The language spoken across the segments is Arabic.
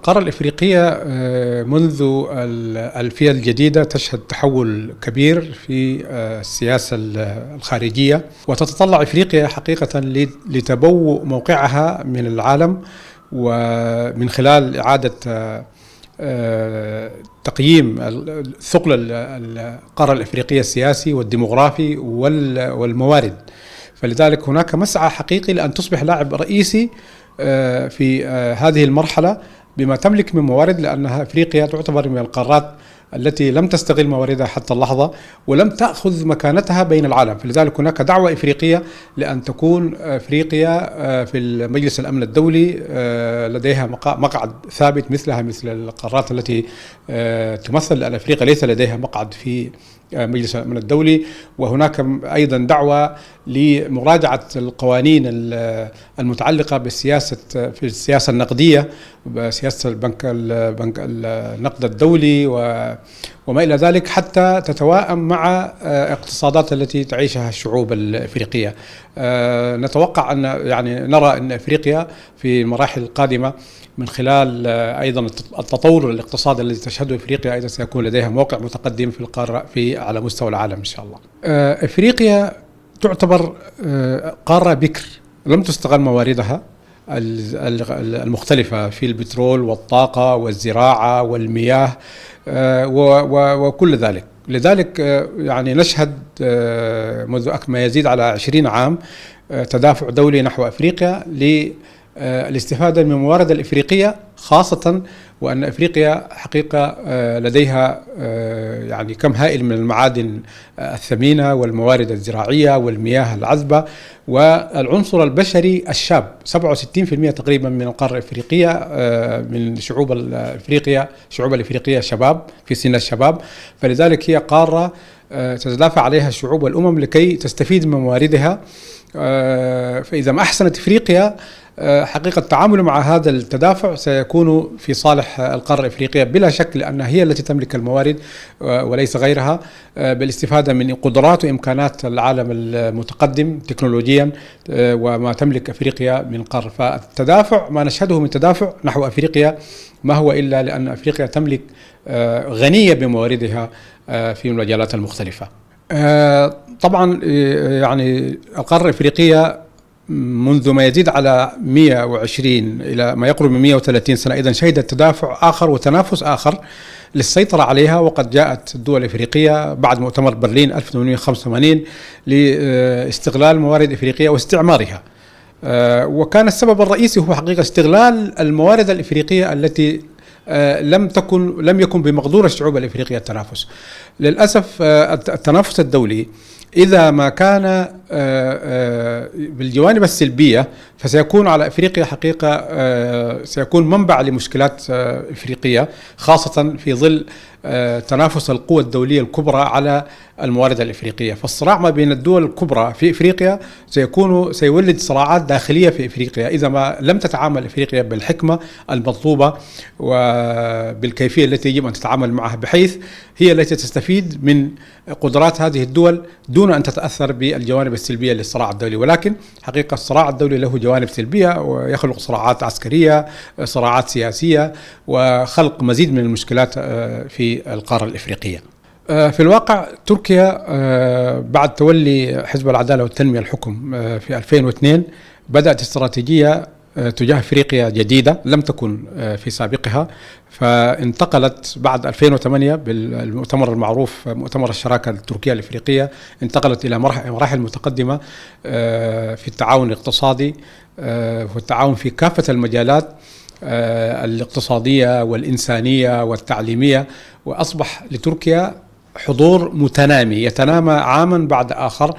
القارة الإفريقية منذ الألفية الجديدة تشهد تحول كبير في السياسة الخارجية، وتتطلع إفريقيا حقيقة لتبوء موقعها من العالم، ومن خلال إعادة تقييم ثقل القارة الإفريقية السياسي والديموغرافي والموارد. فلذلك هناك مسعى حقيقي لأن تصبح لاعب رئيسي في هذه المرحلة بما تملك من موارد، لأنها إفريقيا تعتبر من القارات التي لم تستغل مواردها حتى اللحظة ولم تأخذ مكانتها بين العالم. فلذلك هناك دعوة إفريقية لأن تكون إفريقيا في مجلس الأمن الدولي لديها مقعد ثابت مثل القارات التي تمثل أفريقيا ليس لديها مقعد في مجلس الأمن الدولي. وهناك أيضا دعوة لمراجعة القوانين المتعلقة في السياسة النقدية، بسياسة البنك النقد الدولي وما إلى ذلك، حتى تتوائم مع اقتصادات التي تعيشها الشعوب الإفريقية. نتوقع أن نرى أن إفريقيا في المراحل القادمة من خلال أيضا التطور الاقتصادي الذي تشهده إفريقيا أيضا سيكون لديها موقع متقدم في القارة على مستوى العالم إن شاء الله. إفريقيا تعتبر قارة بكر لم تستغل مواردها المختلفة في البترول والطاقة والزراعة والمياه وكل ذلك. لذلك نشهد منذ ما يزيد على 20 عام تدافع دولي نحو أفريقيا للاستفادة من الموارد الإفريقية، خاصة وأن إفريقيا حقيقة لديها كم هائل من المعادن الثمينة والموارد الزراعية والمياه العذبة والعنصر البشري الشاب. 67% تقريبا من القارة الإفريقية من شعوب الإفريقية شباب في سن الشباب. فلذلك هي قارة تتدافع عليها الشعوب والأمم لكي تستفيد من مواردها. فإذا ما أحسنت إفريقيا حقيقة التعامل مع هذا التدافع سيكون في صالح القارة الإفريقية بلا شك، لأنها هي التي تملك الموارد وليس غيرها، بالاستفادة من قدرات وإمكانات العالم المتقدم تكنولوجيا وما تملك أفريقيا من قارة. فالتدافع ما نشهده من تدافع نحو أفريقيا ما هو إلا لأن أفريقيا تملك غنية بمواردها في المجالات المختلفة. طبعا القارة الإفريقية منذ ما يزيد على 120 إلى ما يقرب من 130 سنة إذن شهدت تدافع آخر وتنافس آخر للسيطرة عليها. وقد جاءت الدول الإفريقية بعد مؤتمر برلين 1885 لاستغلال موارد إفريقيا واستعمارها، وكان السبب الرئيسي هو حقيقة استغلال الموارد الإفريقية التي لم يكن بمقدور الشعوب الإفريقية التنافس. للأسف التنافس الدولي إذا ما كان بالجوانب السلبية فسيكون على إفريقيا حقيقة سيكون منبع لمشكلات إفريقية، خاصة في ظل تنافس القوى الدولية الكبرى على الموارد الإفريقية. فالصراع ما بين الدول الكبرى في إفريقيا سيولد صراعات داخلية في إفريقيا إذا ما لم تتعامل إفريقيا بالحكمة المطلوبة وبالكيفية التي يجب أن تتعامل معها، بحيث هي التي تستفيد من قدرات هذه الدول دون أن تتأثر بالجوانب السلبية للصراع الدولي. ولكن حقيقة الصراع الدولي له جوانب سلبية ويخلق صراعات عسكرية، صراعات سياسية، وخلق مزيد من المشكلات في القارة الإفريقية. في الواقع تركيا بعد تولي حزب العدالة والتنمية الحكم في 2002 بدأت استراتيجية تجاه إفريقيا جديدة لم تكن في سابقها، فانتقلت بعد 2008 بالمؤتمر المعروف مؤتمر الشراكة التركية الإفريقية، انتقلت إلى مراحل متقدمة في التعاون الاقتصادي والتعاون في كافة المجالات الاقتصادية والإنسانية والتعليمية، وأصبح لتركيا حضور متنامي يتنامى عاما بعد آخر.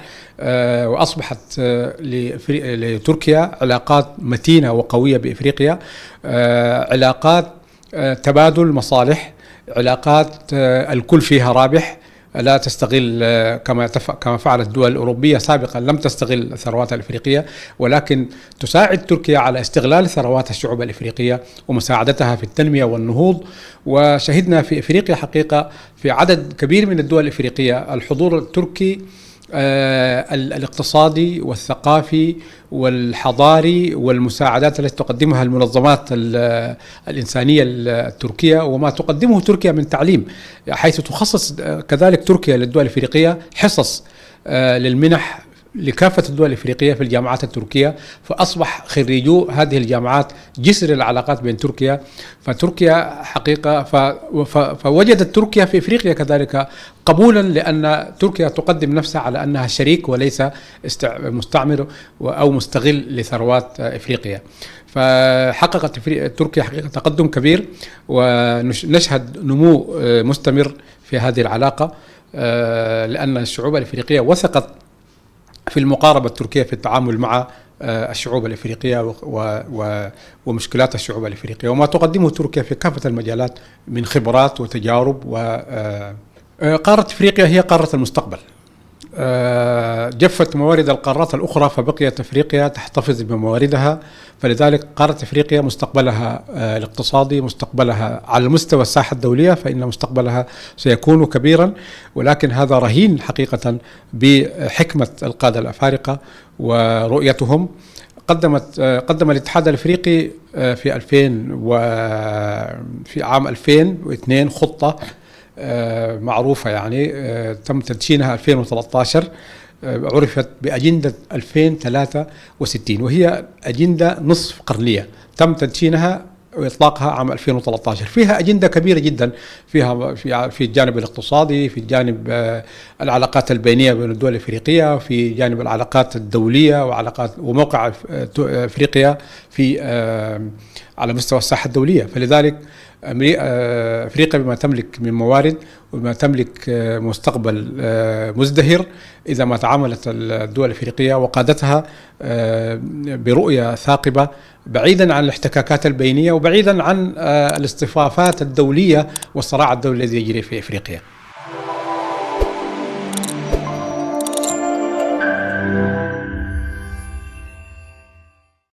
وأصبحت لتركيا علاقات متينة وقوية بإفريقيا، علاقات تبادل مصالح، علاقات الكل فيها رابح، لا تستغل كما فعلت الدول الأوروبية سابقا، لم تستغل الثروات الإفريقية، ولكن تساعد تركيا على استغلال ثروات الشعوب الإفريقية ومساعدتها في التنمية والنهوض. وشهدنا في إفريقيا حقيقة في عدد كبير من الدول الإفريقية الحضور التركي الاقتصادي والثقافي والحضاري والمساعدات التي تقدمها المنظمات الإنسانية التركية، وما تقدمه تركيا من تعليم، حيث تخصص كذلك تركيا للدول الإفريقية حصص للمنح لكافة الدول الإفريقية في الجامعات التركية، فأصبح خريجو هذه الجامعات جسر العلاقات بين تركيا. فتركيا حقيقة فوجدت تركيا في إفريقيا كذلك قبولا، لأن تركيا تقدم نفسها على أنها شريك وليس مستعمر أو مستغل لثروات إفريقيا. فحققت تركيا حقيقة تقدم كبير، ونشهد نمو مستمر في هذه العلاقة، لأن الشعوب الإفريقية وثقت في المقاربة التركية في التعامل مع الشعوب الإفريقية ومشكلات الشعوب الإفريقية، وما تقدمه تركيا في كافة المجالات من خبرات وتجارب. قارة إفريقيا هي قارة المستقبل. جفت موارد القارات الأخرى فبقيت أفريقيا تحتفظ بمواردها، فلذلك قارة أفريقيا مستقبلها الاقتصادي، مستقبلها على المستوى الساحة الدولية، فإن مستقبلها سيكون كبيرا، ولكن هذا رهين حقيقة بحكمة القادة الأفارقة ورؤيتهم. قدم الاتحاد الأفريقي في عام 2002 خطة معروفة، يعني تم تدشينها 2013، عرفت بأجندة 2063، وهي أجندة نصف قرنية تم تدشينها وإطلاقها عام 2013. فيها أجندة كبيرة جدا، فيها في الجانب الاقتصادي، في الجانب العلاقات البينية بين الدول الإفريقية، في جانب العلاقات الدولية وموقع أفريقيا في على مستوى الساحة الدولية. فلذلك أفريقيا بما تملك من موارد وبما تملك مستقبل مزدهر إذا ما تعاملت الدول الأفريقية وقادتها برؤية ثاقبة، بعيدا عن الاحتكاكات البينية وبعيدا عن الاصطفافات الدولية والصراع الدولي الذي يجري في أفريقيا.